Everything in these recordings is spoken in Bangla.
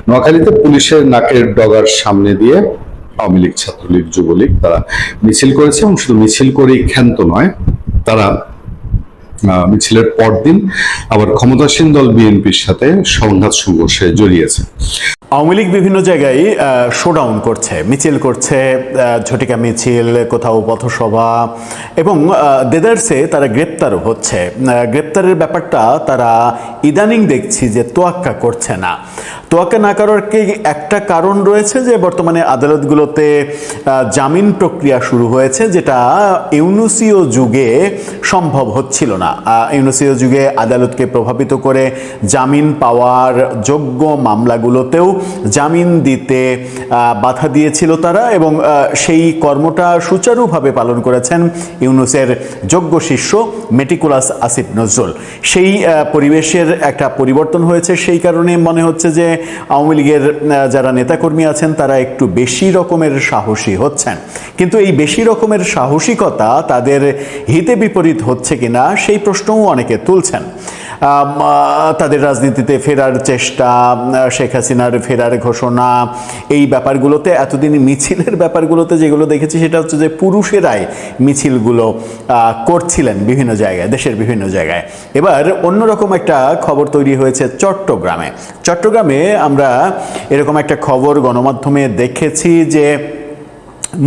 নোয়াখালীতে পুলিশের নাকের ডগার সামনে দিয়ে আওয়ামী লীগ, ছাত্রলীগ, যুবলীগ তারা মিছিল করেছে এবং শুধু মিছিল করেই ক্ষান্ত নয়, তারা মিছিলের পরদিন আবার ক্ষমতাসীন দল বিএনপির সাথে সংঘাত সংঘর্ষে জড়িয়েছে। আওয়ামী লীগ বিভিন্ন জায়গায় শোডাউন করছে, মিছিল করছে, ঝটিকা মিছিল, কোথাও পথসভা, এবং দেদারসে তারা গ্রেপ্তারও হচ্ছে। গ্রেপ্তারের ব্যাপারটা তারা ইদানিং দেখছি যে তোয়াক্কা করছে না। তোয়াক্কা না করার কি একটা কারণ রয়েছে যে বর্তমানে আদালতগুলোতে জামিন প্রক্রিয়া শুরু হয়েছে, যেটা ইউনুসীয় যুগে সম্ভব হচ্ছিল না। ইউনুসীয় যুগে আদালতকে প্রভাবিত করে জামিন পাওয়ার যোগ্য মামলাগুলোতেও জামিন দিতে বাধা দিয়েছিল তারা, এবং সেই কর্মটা সুচারুভাবে পালন করেছেন ইউনুসের যোগ্য শিষ্য মেটিকুলাস আসিফ নজরুল। সেই পরিবেশের একটা পরিবর্তন হয়েছে, সেই কারণে মনে হচ্ছে যে আওয়ামী লীগের যারা নেতাকর্মী আছেন তারা একটু বেশি রকমের সাহসী হচ্ছেন। কিন্তু এই বেশি রকমের সাহসিকতা তাদের হিতে বিপরীত হচ্ছে কিনা সেই প্রশ্নও অনেকে তুলছেন। তাদের রাজনীতিতে ফেরার চেষ্টা, শেখ হাসিনার ফেরার ঘোষণা, এই ব্যাপারগুলোতে এতদিন মিছিলের ব্যাপারগুলোতে যেগুলো দেখেছি সেটা হচ্ছে যে পুরুষেরাই মিছিলগুলো করছিলেন বিভিন্ন জায়গায়, দেশের বিভিন্ন জায়গায়। এবার অন্যরকম একটা খবর তৈরি হয়েছে চট্টগ্রামে। চট্টগ্রামে আমরা এরকম একটা খবর গণমাধ্যমে দেখেছি যে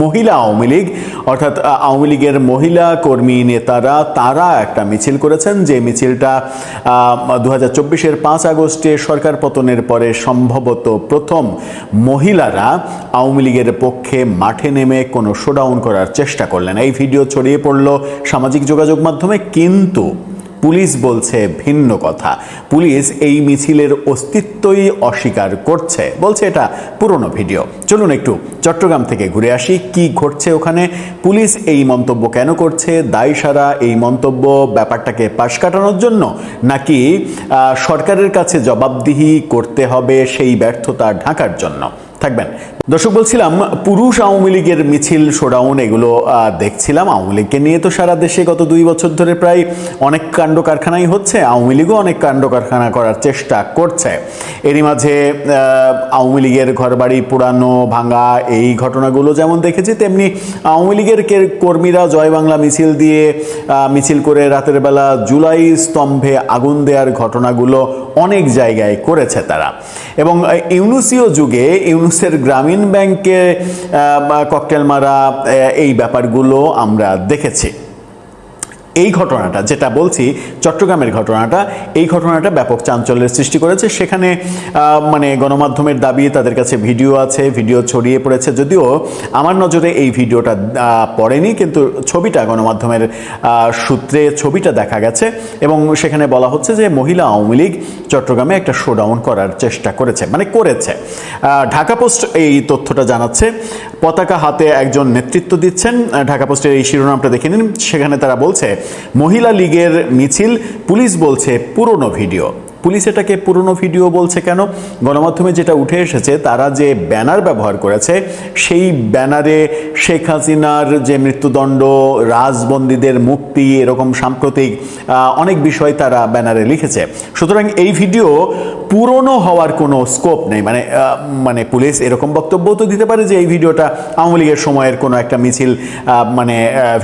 মহিলা আওয়ামী লীগ, অর্থাৎ আওয়ামী লীগের মহিলা কর্মী নেতারা তারা একটা মিছিল করেছেন, যে মিছিলটা 2024-এর 5 আগস্টে সরকার পতনের পরে সম্ভবত প্রথম মহিলারা আওয়ামী লীগের পক্ষে মাঠে নেমে কোনো শোডাউন করার চেষ্টা করলেন। এই ভিডিও ছড়িয়ে পড়ল সামাজিক যোগাযোগ মাধ্যমে, কিন্তু পুলিশ বলছে ভিন্ন কথা। পুলিশ এই মিছিলের অস্তিত্বই অস্বীকার করছে, বলছে এটা পুরনো ভিডিও। চলুন একটু চট্টগ্রাম থেকে ঘুরে আসি, কি ঘটছে ওখানে, পুলিশ এই মন্তব্য কেন করছে, দায়সারা এই মন্তব্য ব্যাপারটাকে পাশ কাটানোর জন্য, নাকি সরকারের কাছে জবাবদিহি করতে হবে সেই ব্যর্থতা ঢাকার জন্য। থাকবেন দর্শক। বলছিলাম পুরুষ আওয়ামী লীগের মিছিল, শোডাউন এগুলো দেখছিলাম। আওয়ামী লীগকে নিয়ে তো সারা দেশে গত 2 বছর ধরে প্রায় অনেক কাণ্ড কারখানাই হচ্ছে, আওয়ামী লীগও অনেক কাণ্ড কারখানা করার চেষ্টা করছে। এরই মাঝে আওয়ামী লীগের ঘরবাড়ি পোড়ানো, ভাঙা, এই ঘটনাগুলো যেমন দেখেছি, তেমনি আওয়ামী লীগের কর্মীরা জয় বাংলা মিছিল দিয়ে মিছিল করে রাতের বেলা জুলাই স্তম্ভে আগুন দেওয়ার ঘটনাগুলো অনেক জায়গায় করেছে তারা। এবং ইউনুসীয় যুগে ইউনুসের গ্রামীণ ব্যাংকে ককটেল মারা, এই ব্যাপারগুলো আমরা দেখেছি। এই ঘটনাটা যেটা বলছি, চট্টগ্রামের ঘটনাটা, এই ঘটনাটা ব্যাপক চাঞ্চল্যের সৃষ্টি করেছে। সেখানে মানে গণমাধ্যমের দাবি তাদের কাছে ভিডিও আছে, ভিডিও ছড়িয়ে পড়েছে। যদিও আমার নজরে এই ভিডিওটা পড়েনি, কিন্তু ছবিটা গণমাধ্যমের সূত্রে ছবিটা দেখা গেছে, এবং সেখানে বলা হচ্ছে যে মহিলা আওয়ামী লীগ চট্টগ্রামে একটা শোডাউন করার চেষ্টা করেছে, মানে করেছে। ঢাকা পোস্ট এই তথ্যটা জানাচ্ছে। পতাকা হাতে একজন নেতৃত্ব দিচ্ছেন, ঢাকা পোস্টের এই শিরোনামটা দেখে নিন। সেখানে তারা বলছে মহিলা লীগের মিছিল, পুলিশ বলছে পুরনো ভিডিও। পুলিশ এটাকে পুরনো ভিডিও বলছে কেন? গণমাধ্যমে যেটা উঠে এসেছে, তারা যে ব্যানার ব্যবহার করেছে সেই ব্যানারে শেখ হাসিনার যে মৃত্যুদণ্ড, রাজবন্দীদের মুক্তি, এরকম সাম্প্রতিক অনেক বিষয় তারা ব্যানারে লিখেছে। সুতরাং এই ভিডিও পুরনো হওয়ার কোনো স্কোপ নেই। মানে পুলিশ এরকম বক্তব্য তো দিতে পারে যে এই ভিডিওটা আওয়ামী লীগের সময়ের কোনো একটা মিছিল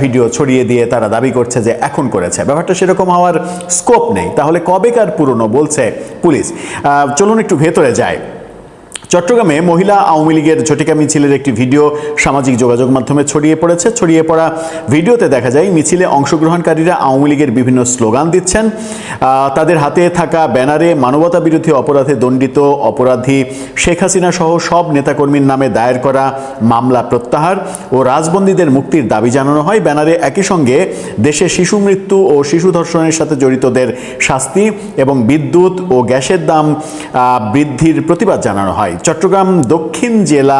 ভিডিও ছড়িয়ে দিয়ে তারা দাবি করছে যে এখন করেছে। ব্যাপারটা সেরকম হওয়ার স্কোপ নেই। তাহলে কবেকার পুরনো বলছে পুলিশ? চলুন একটু ভেতরে যায়। চট্টগ্রামে মহিলা আওয়ামী লীগের ঝটিকা মিছিলের একটি ভিডিও সামাজিক যোগাযোগ মাধ্যমে ছড়িয়ে পড়েছে। ছড়িয়ে পড়া ভিডিওতে দেখা যায় মিছিলে অংশগ্রহণকারীরা আওয়ামী লীগের বিভিন্ন স্লোগান দিচ্ছেন। তাদের হাতে থাকা ব্যানারে মানবতা বিরোধী অপরাধে দণ্ডিত অপরাধী শেখ হাসিনা সহ সব নেতাকর্মীর নামে দায়ের করা মামলা প্রত্যাহার ও রাজবন্দীদের মুক্তির দাবি জানানো হয়। ব্যানারে একই সঙ্গে দেশে শিশু মৃত্যু ও শিশু ধর্ষণের সাথে জড়িতদের শাস্তি এবং বিদ্যুৎ ও গ্যাসের দাম বৃদ্ধির প্রতিবাদ জানানো হয়। চট্টগ্রাম দক্ষিণ জেলা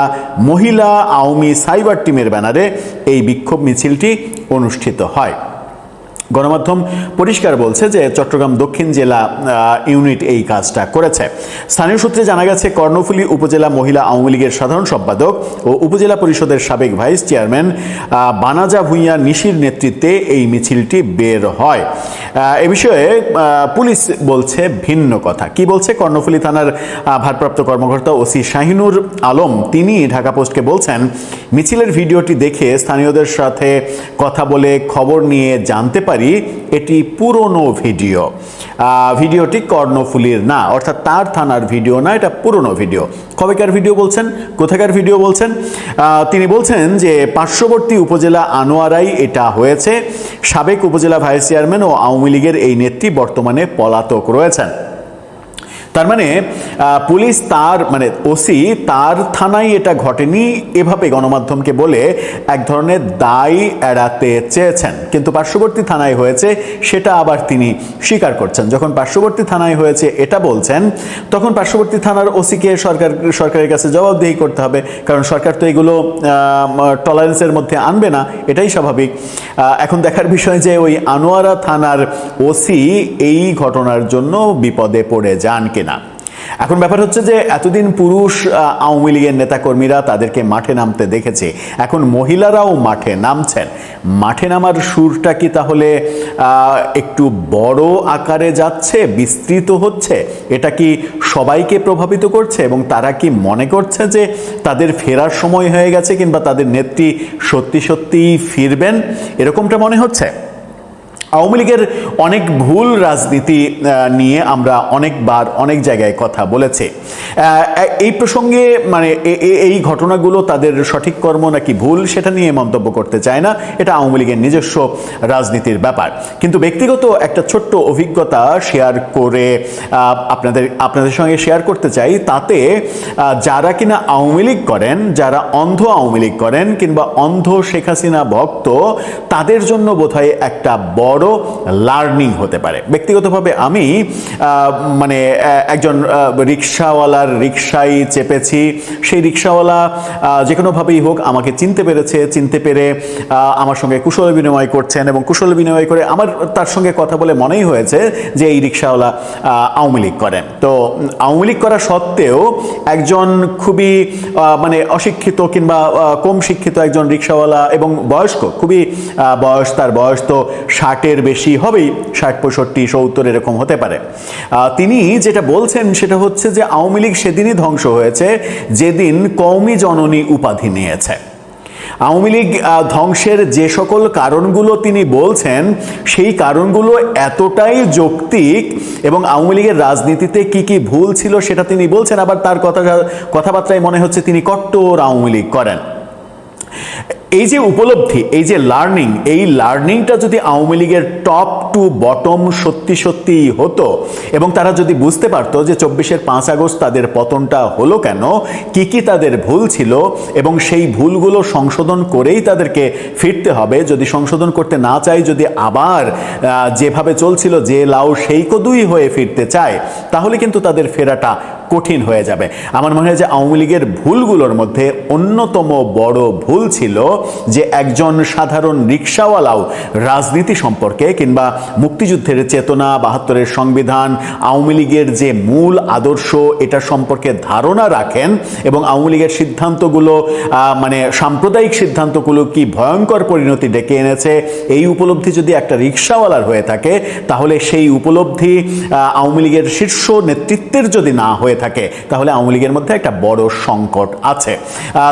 মহিলা আওয়ামী সাইবার টিমের ব্যানারে এই বিক্ষোভ মিছিলটি অনুষ্ঠিত হয়। গণমাধ্যম পরিষ্কার বলছে যে চট্টগ্রাম দক্ষিণ জেলা ইউনিট এই কাজটা করেছে। স্থানীয় সূত্রে জানা গেছে কর্ণফুলী উপজেলা মহিলা আওয়ামী লীগের সাধারণ সম্পাদক ও উপজেলা পরিষদের সাবেক ভাইস চেয়ারম্যান বানাজা ভূঁইয়া নিশির নেতৃত্বে এই মিছিলটি বের হয়। এ বিষয়ে পুলিশ বলছে ভিন্ন কথা। কি বলছে? কর্ণফুলী থানার ভারপ্রাপ্ত কর্মকর্তা ওসি শাহিনুর আলম তিনি ঢাকা পোস্টকে বলছেন, মিছিলের ভিডিওটি দেখে স্থানীয়দের সাথে কথা বলে খবর নিয়ে জানতে পারি এটি পুরনো ভিডিও। ভিডিওটি কর্ণফুলীর না, অর্থাৎ তার থানার ভিডিও না, এটা পুরনো ভিডিও। কবেকার ভিডিও বলছেন? কোথাকার ভিডিও বলছেন? তিনি বলছেন যে পার্শ্ববর্তী উপজেলা আনোয়ারাই এটা হয়েছে। সাবেক উপজেলা ভাইস চেয়ারম্যান ও আওয়ামী লীগের এই নেত্রী বর্তমানে পলাতক রয়েছেন। তার মানে পুলিশ তার মানে ওসি তার থানায় এটা ঘটেনি এভাবে গণমাধ্যমকে বলে এক ধরনের দায় এড়াতে চেয়েছেন, কিন্তু পার্শ্ববর্তী থানায় হয়েছে সেটা আবার তিনি স্বীকার করছেন। যখন পার্শ্ববর্তী থানায় হয়েছে এটা বলছেন, তখন পার্শ্ববর্তী থানার ওসিকে সরকারের কাছে জবাবদিহি করতে হবে, কারণ সরকার তো এগুলো টলারেন্সের মধ্যে আনবে না, এটাই স্বাভাবিক। এখন দেখার বিষয় যে ওই আনোয়ারা থানার ওসি এই ঘটনার জন্য বিপদে পড়ে যান কিনা। এখন ব্যাপার হচ্ছে যে এতদিন পুরুষ আওয়ামী লীগের নেতাকর্মীরা তাদেরকে মাঠে নামতে দেখেছে, এখন মহিলারাও মাঠে নামছেন। মাঠে নামার সুরটা কি তাহলে একটু বড় আকারে যাচ্ছে, বিস্তৃত হচ্ছে? এটা কি সবাইকে প্রভাবিত করছে এবং তারা কি মনে করছে যে তাদের ফেরার সময় হয়ে গেছে, কিংবা তাদের নেত্রী সত্যি সত্যিই ফিরবেন, এরকমটা মনে হচ্ছে? আওয়ামী লীগের অনেক ভুল রাজনীতি নিয়ে আমরা অনেকবার অনেক জায়গায় কথা বলেছি। এই প্রসঙ্গে মানে এই ঘটনাগুলো তাদের সঠিক কর্ম নাকি ভুল সেটা নিয়ে মন্তব্য করতে চায় না, এটা আওয়ামী লীগের নিজস্ব রাজনীতির ব্যাপার। কিন্তু ব্যক্তিগত একটা ছোট্ট অভিজ্ঞতা শেয়ার করে আপনাদের সঙ্গে শেয়ার করতে চাই। তাতে যারা কিনা আওয়ামী লীগ করেন, যারা অন্ধ আওয়ামী লীগ করেন কিংবা অন্ধ শেখ হাসিনা ভক্ত, তাদের জন্য বোধহয় একটা বড় লার্নিং হতে পারে। ব্যক্তিগতভাবে আমি মানে একজন রিক্সাওয়ালার রিক্সায় চেপেছি। সেই রিক্সাওয়ালা যে কোনোভাবেই হোক আমাকে চিনতে পেরেছে, চিনতে পেরে আমার সঙ্গে কুশল বিনিময় করছেন এবং কুশল বিনিময় করে আমার তার সঙ্গে কথা বলে মনেই হয়েছে যে এই রিক্সাওয়ালা আওয়ামী লীগ করেন। তো আওয়ামী লীগ করা সত্ত্বেও একজন খুবই মানে অশিক্ষিত কিংবা কম শিক্ষিত একজন রিক্সাওয়ালা এবং বয়স্ক, খুবই তার বয়স তো 60-এর বেশি হবেই, 60, 65, 70 এরকম হতে পারে। তিনি যেটা বলছেন সেটা হচ্ছে যে আওয়ামী লীগ সেদিনই ধ্বংস হয়েছে যেদিন কওমি জননী উপাধি নিয়েছে। আওয়ামী লীগ ধ্বংসের যে সকল কারণগুলো তিনি বলছেন সেই কারণগুলো এতটাই যৌক্তিক এবং আওয়ামী লীগের রাজনীতিতে কি কি ভুল ছিল সেটা তিনি বলছেন। আবার তার কথাবার্তায় মনে হচ্ছে তিনি কট্টর আওয়ামী লীগ করেন। এই যে উপলব্ধি, এই যে লার্নিং, এই লার্নিংটা যদি আওয়ামী লীগের টপ টু বটম সত্যি সত্যিই হতো এবং তারা যদি বুঝতে পারতো যে 24-এর 5 আগস্ট তাদের পতনটা হলো কেন, কি কি তাদের ভুল ছিল এবং সেই ভুলগুলো সংশোধন করেই তাদেরকে ফিরতে হবে। যদি সংশোধন করতে না চাই, যদি আবার যেভাবে চলছিল যে লাউ সেই কদুই হয়ে ফিরতে চায়, তাহলে কিন্তু তাদের ফেরাটা কঠিন হয়ে যাবে। আমার মনে হয় যে আওয়ামী লীগের ভুলগুলোর মধ্যে অন্যতম বড় ভুল ছিল যে একজন সাধারণ রিক্সাওয়ালাও রাজনীতি সম্পর্কে কিংবা মুক্তিযুদ্ধের চেতনা, 72-এর সংবিধান, আওয়ামী লীগের যে মূল আদর্শ এটা সম্পর্কে ধারণা রাখেন এবং আওয়ামী লীগের সিদ্ধান্তগুলো মানে সাম্প্রদায়িক সিদ্ধান্তগুলো কি ভয়ঙ্কর পরিণতি ডেকে এনেছে, এই উপলব্ধি যদি একটা রিক্সাওয়ালার হয়ে থাকে, তাহলে সেই উপলব্ধি আওয়ামী লীগের শীর্ষ নেতৃত্বের যদি না হয়ে থাকে, তাহলে আওয়ামী লীগের মধ্যে একটা বড় সংকট আছে।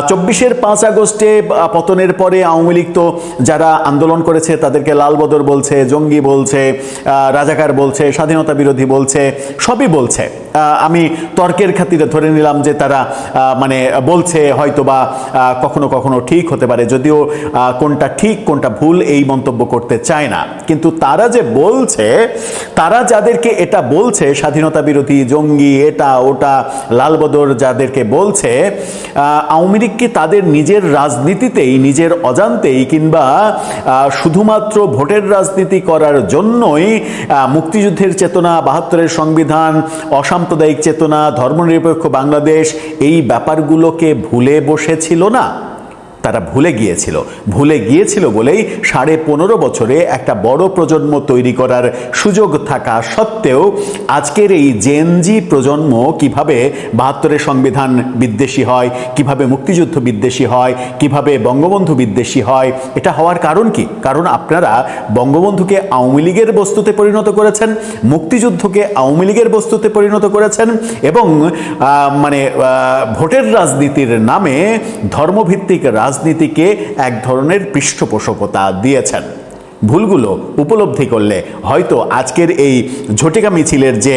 24-এর 5 আগস্টে পতনের পরে আওয়ামী লীগ তো যারা আন্দোলন করেছে তাদেরকে লালবদর বলছে, জঙ্গি বলছে, রাজাকার বলছে, স্বাধীনতা বিরোধী বলছে, সবই বলছে। আমি তর্কের খাতিরে ধরে নিলাম যে তারা মানে বলছে, হয়তোবা কখনো কখনো ঠিক হতে পারে, যদিও কোনটা ঠিক কোনটা ভুল এই মন্তব্য করতে চায় না। কিন্তু তারা যে বলছে, তারা যাদেরকে এটা বলছে, স্বাধীনতা বিরোধী, জঙ্গি, এটা ওটা, লালবদর যাদেরকে বলছে, আওয়ামী লীগ কি তাদের নিজের রাজনীতিতেই, নিজের অজান্তেই কিংবা শুধুমাত্র ভোটের রাজনীতি করার জন্যই মুক্তিযুদ্ধের চেতনা, 72-এর সংবিধান, অসাম্প্রদায়িক চেতনা, ধর্মনিরপেক্ষ বাংলাদেশ, এই ব্যাপারগুলোকে ভুলে বসেছিল না? তারা ভুলে গিয়েছিল বলেই 15.5 বছরে একটা বড় প্রজন্ম তৈরি করার সুযোগ থাকা সত্ত্বেও আজকের এই জেনজি প্রজন্ম কিভাবে 72-এর সংবিধান বিদ্বেষী হয়, কিভাবে মুক্তিযুদ্ধ বিদ্বেষী হয়, কিভাবে বঙ্গবন্ধু বিদ্বেষী হয়, এটা হওয়ার কারণ কি? কারণ আপনারা বঙ্গবন্ধুকে আওয়ামী লীগের বস্তুতে পরিণত করেছেন, মুক্তিযুদ্ধকে আওয়ামী লীগের বস্তুতে পরিণত করেছেন এবং ভোটের রাজনীতির নামে ধর্মভিত্তিক রাজনীতিকে এক ধরনের পৃষ্ঠপোষকতা দিয়েছেন। ভুলগুলো উপলব্ধি করলে হয়তো আজকের এই ঝটিকা মিছিলের যে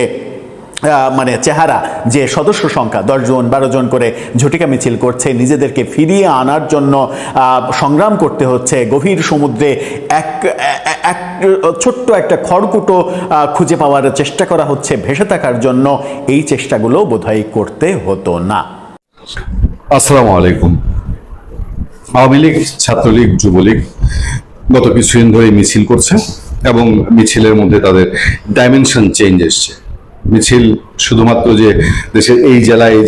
চেহারা, যে সদস্য সংখ্যা 10 জন 12 জন করে ঝটিকা মিছিল করছে, নিজেদেরকে ফিরিয়ে আনার জন্য সংগ্রাম করতে হচ্ছে, গভীর সমুদ্রে এক ছোট্ট একটা খড়কুটো খুঁজে পাওয়ার চেষ্টা করা হচ্ছে ভেসে থাকার জন্য, এই চেষ্টাগুলো বোধহয় করতে হতো না। আসসালামু আলাইকুম। আওয়ামী লীগ, ছাত্রলীগ, যুবলীগ গত কিছুদিন ধরে মিছিল করছে এবং মিছিলের মধ্যে তাদের ডাইমেনশন চেঞ্জ এসছে। মিছিল শুধুমাত্র যে দেশের এই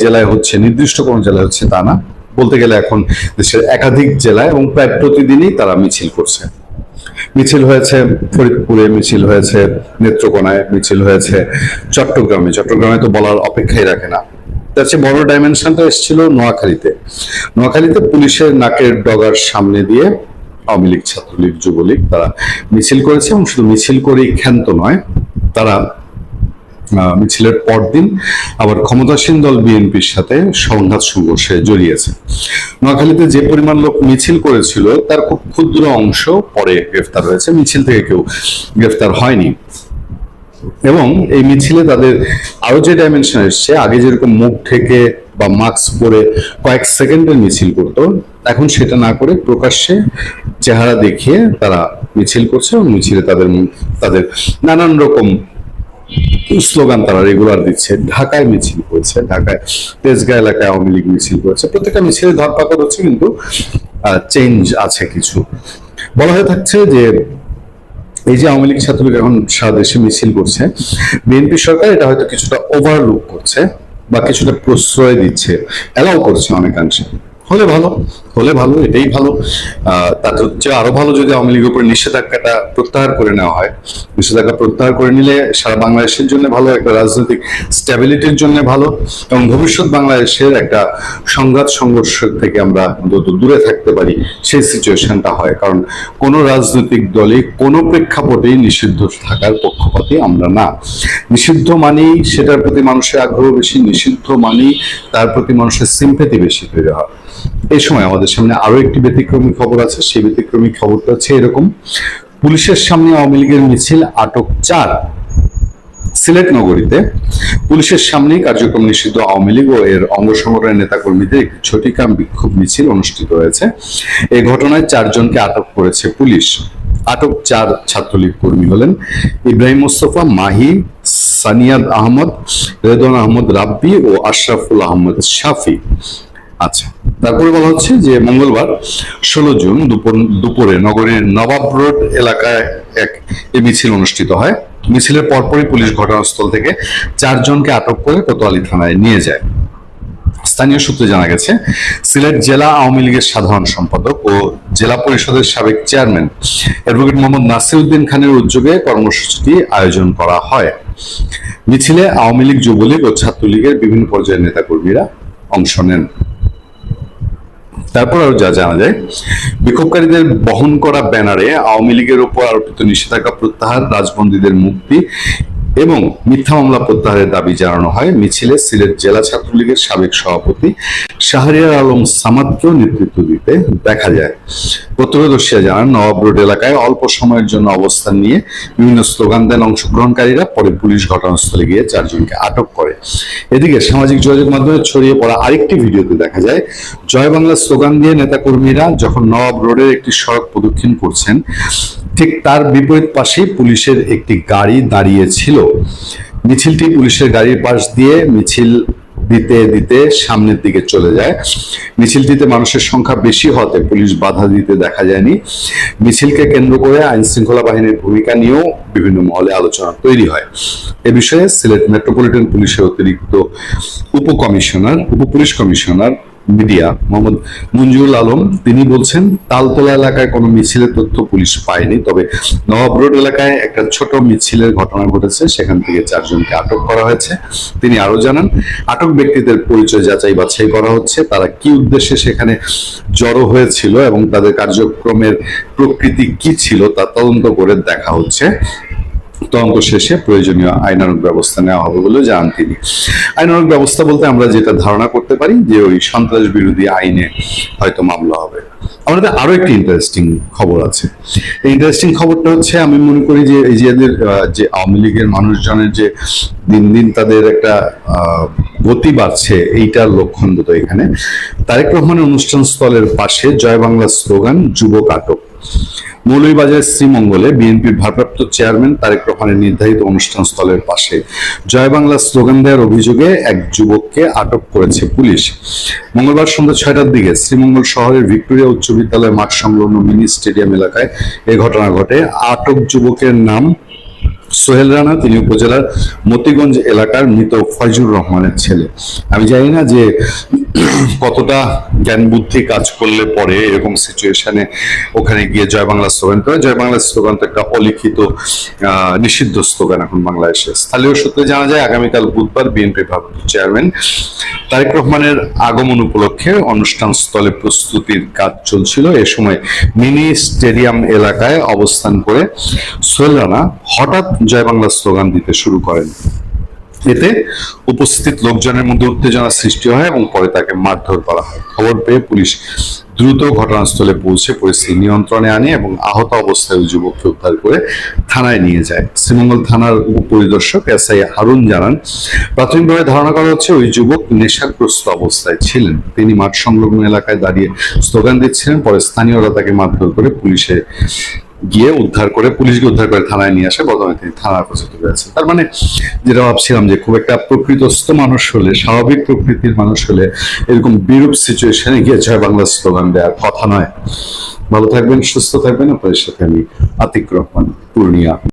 জেলায় হচ্ছে, নির্দিষ্ট কোনো জেলায় হচ্ছে তা না, বলতে গেলে এখন দেশের একাধিক জেলায় এবং প্রায় প্রতিদিনই তারা মিছিল করছে। মিছিল হয়েছে ফরিদপুরে, মিছিল হয়েছে নেত্রকোনায়, মিছিল হয়েছে চট্টগ্রামে তো বলার অপেক্ষাই রাখে না। তার চেয়ে বড় ডাইমেনশনটা এসেছিল নোয়াখালীতে পুলিশের নাকের ডগার সামনে দিয়ে আওয়ামী লীগ, ছাত্রলীগ, যুবলীগ তারা মিছিল করেছে এবং শুধু মিছিল করেই ক্ষান্ত নয়, তারা মিছিলের পরদিন আবার ক্ষমতাসীন দল বিএনপির সাথে সংঘর্ষে জড়িয়েছে। নোয়াখালীতে যে পরিমাণ লোক মিছিল করেছিল তার খুব ক্ষুদ্র অংশ পরে গ্রেফতার হয়েছে, মিছিল থেকে কেউ গ্রেফতার হয়নি। এবং এই মিছিলে তাদের আরো যে ডাইমেনশন এসছে, আগে যেরকম মুখ ঢেকে বা মাস্ক পরে কয়েক সেকেন্ডের মিছিল করতো, এখন সেটা না করে প্রকাশ্যে চেহারা দেখিয়ে তারা মিছিল করছে এবং মিছিলে তাদের নানান রকম স্লোগান তারা রেগুলার দিচ্ছে। ঢাকায় মিছিল করেছে, ঢাকায় তেজগাঁ এলাকায় আওয়ামী লীগ মিছিল করেছে। প্রত্যেকটা মিছিলে ধরপাকড় হচ্ছে, কিন্তু চেঞ্জ আছে কিছু। বলা হয়ে থাকছে যে এই যে আওয়ামী লীগ, ছাত্রলীগ এখন সারা দেশে মিছিল করছে, বিএনপি সরকার এটা হয়তো কিছুটা ওভারলুক করছে বা কিছুটা প্রশ্রয় দিচ্ছে, অ্যালাউ করছে অনেকাংশে। হলে ভালো, এটাই ভালো। তার হচ্ছে আরো ভালো যদি আওয়ামী লীগের উপরে নিষেধাজ্ঞাটা প্রত্যাহার করে নেওয়া হয়। নিষেধাজ্ঞা প্রত্যাহার করে নিলে সারা বাংলাদেশের জন্য ভালো, একটা রাজনৈতিক স্ট্যাবিলিটির জন্য ভালো এবং ভবিষ্যৎ বাংলাদেশের একটা সংঘর্ষ থেকে আমরা দূরে থাকতে পারি, সেই সিচুয়েশনটা হয়। কারণ কোন রাজনৈতিক দলই কোনো প্রেক্ষাপটেই নিষিদ্ধ থাকার পক্ষপাতী আমরা না। নিষিদ্ধ মানেই সেটার প্রতি মানুষের আগ্রহ বেশি, নিষিদ্ধ মানেই তার প্রতি মানুষের সিম্প্যাথি বেশি তৈরি হয়। এই সময় আমাদের সামনে আরো একটি ব্যতিক্রমী খবর আছে। সেই ব্যতিক্রমী খবরটা হচ্ছে এরকম: পুলিশের সামনে আওয়ামী লীগের মিছিল, আটক 4। সিলেট নগরীতে পুলিশের সামনেই কার্যক্রম নিষিদ্ধ আওয়ামী লীগ ও এর অঙ্গ সংগঠনের নেতাকর্মীদের একটি ঝটিকা বিক্ষোভ মিছিল অনুষ্ঠিত হয়েছে। এই ঘটনায় 4 জনকে আটক করেছে পুলিশ। আটক 4 ছাত্রলীগ কর্মী হলেন ইব্রাহিম মোস্তফা, মাহি, সানিয়াদ আহমদ, রেদওয়ান আহমদ রাব্বি ও আশরাফুল আহমদ শাফি। আচ্ছা, তারপরে বলা হচ্ছে যে মঙ্গলবার 16 জুন দুপুরে নগরীর নবাব রোড এলাকায় এই মিছিল অনুষ্ঠিত হয়। মিছিলের পরপরই পুলিশ ঘটনাস্থল থেকে 4 জনকে আটক করে কোতোয়ালি থানায় নিয়ে যায়। স্থানীয় সূত্রে জানা গেছে, সিলেট জেলা আওয়ামী লীগের সাধারণ সম্পাদক ও জেলা পরিষদের সাবেক চেয়ারম্যান অ্যাডভোকেট মোহাম্মদ নাসিরউদ্দিন খানের উদ্যোগে কর্মসূচিটি আয়োজন করা হয়। মিছিলে আওয়ামী লীগ, যুবলীগ ও ছাত্রলীগের বিভিন্ন পর্যায়ের নেতাকর্মীরা অংশ নেন। তারপর আরো যা জানা যায়, বিক্ষোভকারীদের বহন করা ব্যানারে আওয়ামী লীগের উপর আরোপিত নিষেধাজ্ঞা প্রত্যাহার, রাজবন্দীদের মুক্তি এবং মিথ্যা মামলা প্রত্যাহারের দাবি জানানো হয়। মিছিলে সিলেট জেলা ছাত্রলীগের সাবেক সভাপতি শাহরিয়ার আলম সামাদকেও নেতৃত্ব দিতে দেখা যায়। প্রত্যক্ষদর্শীরা জানান, নবাব রোড এলাকায় অল্প সময়ের জন্য অবস্থান নিয়ে বিভিন্ন স্লোগান দেন অংশগ্রহণকারীরা। পরে পুলিশ ঘটনাস্থলে গিয়ে 4 জনকে আটক করে। এদিকে সামাজিক যোগাযোগ মাধ্যমে ছড়িয়ে পড়া আরেকটি ভিডিওতে দেখা যায়, জয় বাংলা স্লোগান দিয়ে নেতাকর্মীরা যখন নবাব রোডের একটি সড়ক প্রদক্ষিণ করছেন, ঠিক তার বিপরীত পাশে পুলিশের একটি গাড়ি দাঁড়িয়ে ছিল। মিছিলটি পুলিশের গাড়ির পাশ দিয়ে মিছিল দিতে দিতে সামনের দিকে চলে যায়। মিছিলটিতে মানুষের সংখ্যা বেশি হতে পুলিশ বাধা দিতে দেখা যায়নি। মিছিলকে কেন্দ্র করে আইন শৃঙ্খলা বাহিনীর ভূমিকা নিয়েও বিভিন্ন মহলে আলোচনা তৈরি হয়। এ বিষয়ে সিলেট মেট্রোপলিটন পুলিশের অতিরিক্ত উপ police commissioner media Mohammad Manjurul Alam, তিনি বলছেন তালতলা এলাকায় কোনো মিছিলের তথ্য পুলিশ পায়নি, তবে নবাব রোড এলাকায় একটা ছোট মিছিলের ঘটনা ঘটেছে, সেখান থেকে 4 জনকে আটক করা হয়েছে। তিনি আরো জানান, আটক ব্যক্তিদের পরিচয় যাচাই বাছাই করা হচ্ছে, তারা কি উদ্দেশ্যে সেখানে জড়ো হয়েছিল এবং তাদের কার্যক্রমের প্রকৃতি কি ছিল তা তদন্ত করে দেখা হচ্ছে। তদন্ত শেষে প্রয়োজনীয় আইনানুগ ব্যবস্থা নেওয়া হবে বলে জানান তিনি। আইনানুগ ব্যবস্থা বলতে আমরা যেটা ধারণা করতে পারি যে ওই সন্ত্রাস বিরোধী আইনে হয়তো মামলা হবে। আমাদের আরো একটি ইন্টারেস্টিং খবর আছে। এই ইন্টারেস্টিং খবরটা হচ্ছে, আমি মনে করি যে এই যে এদের যে আওয়ামী লীগের মানুষজনের যে দিন দিন তাদের একটা গতি বাড়ছে, এইটার লক্ষণ বোধ এখানে। তারেক রহমানের অনুষ্ঠান স্থলের পাশে জয় বাংলা স্লোগান, যুবক আটক। মৌলভীবাজার শ্রীমঙ্গলে বিএনপির ভারপ্রাপ্ত চেয়ারম্যান তারেক রহমানের নির্ধারিত অনুষ্ঠান স্থলের পাশে জয় বাংলা স্লোগান দেওয়ার অভিযোগে এক যুবককে আটক করেছে পুলিশ। মঙ্গলবার সন্ধ্যা 6টার দিকে শ্রীমঙ্গল শহরের ভিক্টোরিয়া উচ্চ বিদ্যালয় মাঠ সংলগ্ন মিনি স্টেডিয়াম এলাকায় এই ঘটনা ঘটে। আটক যুবকের নাম সোহেল রানা, তিনি উপজেলার মতিগঞ্জ এলাকার মৃত ফয়জুর রহমানের ছেলে। আমি জানি না যে কতটা জ্ঞান বুদ্ধি কাজ করলে পরে এরকম সিচুয়েশনে ওখানে গিয়ে জয় বাংলা স্লোগান করে। জয় বাংলা স্লোগান তো একটা অলিখিত নিষিদ্ধ স্লোগান এখন বাংলাদেশে। স্থানীয় সূত্রে জানা যায়, আগামীকাল বুধবার বিএনপি ভারপ্রাপ্ত চেয়ারম্যান তারেক রহমানের আগমন উপলক্ষে অনুষ্ঠান স্থলে প্রস্তুতির কাজ চলছিল। এ সময় মিনি স্টেডিয়াম এলাকায় অবস্থান করে সোহেল রানা হঠাৎ জয় বাংলা স্লোগান দিতে শুরু করেন। এতে উপস্থিত লোকজনের মধ্যে উত্তেজনা সৃষ্টি হয় এবং পরে তাকে মারধর করা হয়। খবর পেয়ে পুলিশ দ্রুত ঘটনাস্থলে পৌঁছে পরিস্থিতি নিয়ন্ত্রণে আনে এবং আহত অবস্থায় ওই যুবককে উদ্ধার করে থানায় নিয়ে যায়। শ্রীমঙ্গল থানার উপপরিদর্শক এসআই হারুন জানান, প্রাথমিকভাবে ধারণা করা হচ্ছে ওই যুবক নেশাগ্রস্ত অবস্থায় ছিলেন। তিনি মাঠ সংলগ্ন এলাকায় দাঁড়িয়ে স্লোগান দিচ্ছিলেন। পরে স্থানীয়রা তাকে মারধর করে পুলিশকে উদ্ধার করে থানায় নিয়ে আসে। বর্তমানে তিনি থানার হেফাজতে রয়েছেন। তার মানে যেটা ভাবছিলাম যে খুব একটা প্রকৃতস্থ মানুষ হলে, স্বাভাবিক প্রকৃতির মানুষ হলে এরকম বিরূপ সিচুয়েশনে গিয়ে জয় বাংলা স্লোগান দেওয়ার কথা নয়। ভালো থাকবেন, সুস্থ থাকবেন। আপনাদের সাথে আমি আতিক রহমান, পূর্ণিয়া।